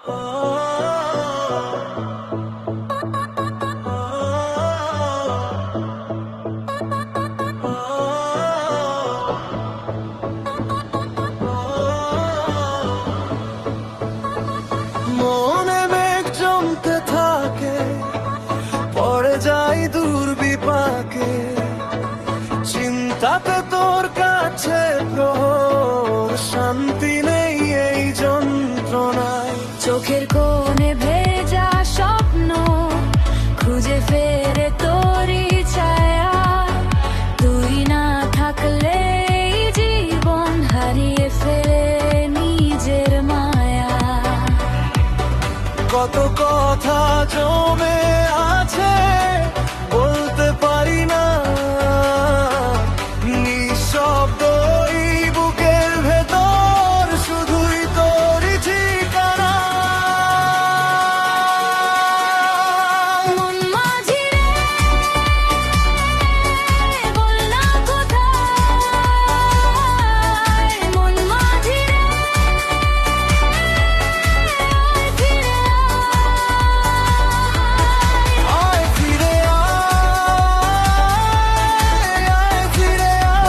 মনে মেঘ জমতে থাকে, পড়ে যাই দূর বিপাকে, চিন্তাতে তোর কাছে প্রহর, শান্তি নেই এই যন্ত্রণায়। চোখের কোণে ভেজা স্বপ্ন খুঁজে ফেরে তোরই ছায়া, তুই না থাকলে এই জীবন হারিয়ে ফেলে নিজের মায়া। কত কথা জমে আছে বলতে পারি না, নিঃশব্দ এই বুকের ভেতর শুধুই তোরই ঠিকানা। মন মাঝি রে, বল না কোথায়, মন মাঝি রে, আয় ফিরে আয়, আয় ফিরে আয়,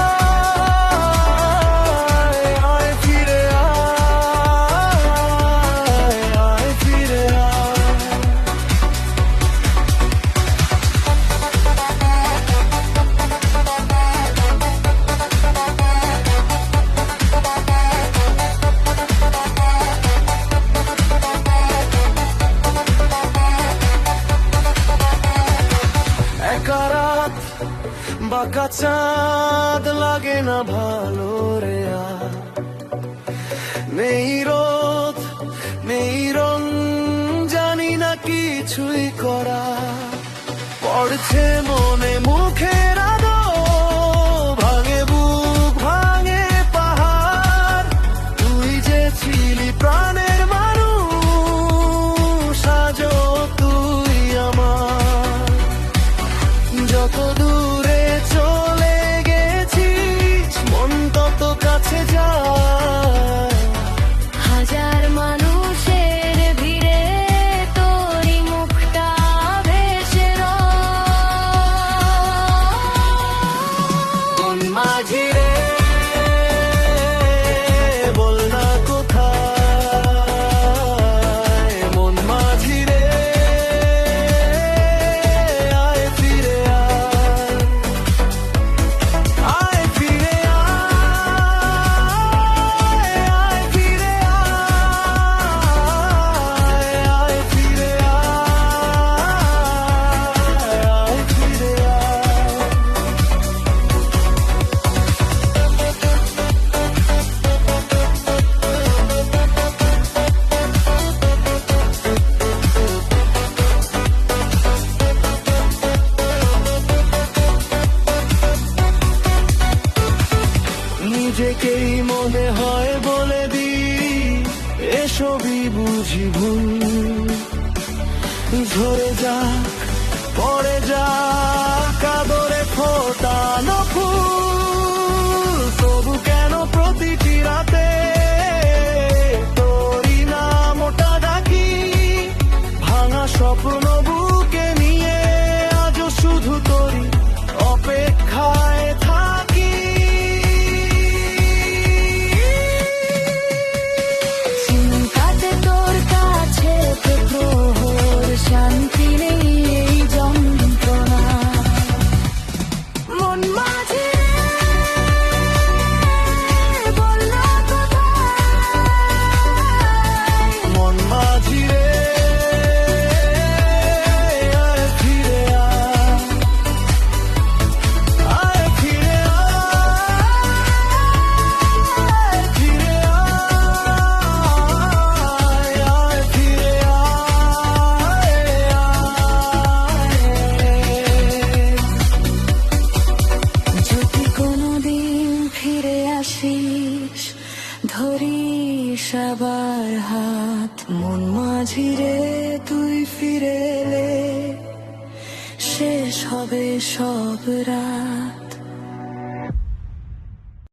আয় ফিরে আয়, আয় ফিরে আয়। একা রাত বাঁকা চাঁদ লাগে না ভালো রে আর, নেই রোদ নেই রং, জানি না কিছুই করা, পড়ছে মনে মুখের আদো, ভাঙে বুক ভাঙে পাহাড়, তুই যে ছিলি প্রাণের মানুষ, আজও তুই আমার। যত দূরে চলে গেছিস মন তত কাছে যায়, হাজার মানুষের ভিড়ে তোরই মুখটা ভেসে মন মাঝি রে, বল না কোথায়, মন মাঝি রে, আয় ফিরে আয়, আয় ফিরে আয়, আয় ফিরে আয়, আয় ফিরে আয়, আয় ফিরে আয়। নিজেকেই মনে হয় বলে দি, এসবই বুঝি ভুল, ঝরে যাক পড়ে যাক আদরে ফোটানো ফুল, তবু কেন প্রতিটি রাতে তোরই নাম ওটা ডাকি, ভাঙা স্বপ্ন বুকে নিয়ে আজও শুধু তোরই অপেক্ষায় থাকি। চিন্তাতে তোর কাছে প্রহর, শান্তি নেই এই যন্ত্রণা। মন মাঝি রে, বল না কোথায়, মন মাঝি রে, আয় ফিরে আয়, আয় ফিরে আয়, ফিরে আয়, আয় ফিরে আয়। যদি কোনোদিন ফিরে আসিস, ধরিস আবার হাত, মন মাঝি রে, তুই ফিরে এলে শেষ হবে সব রাত।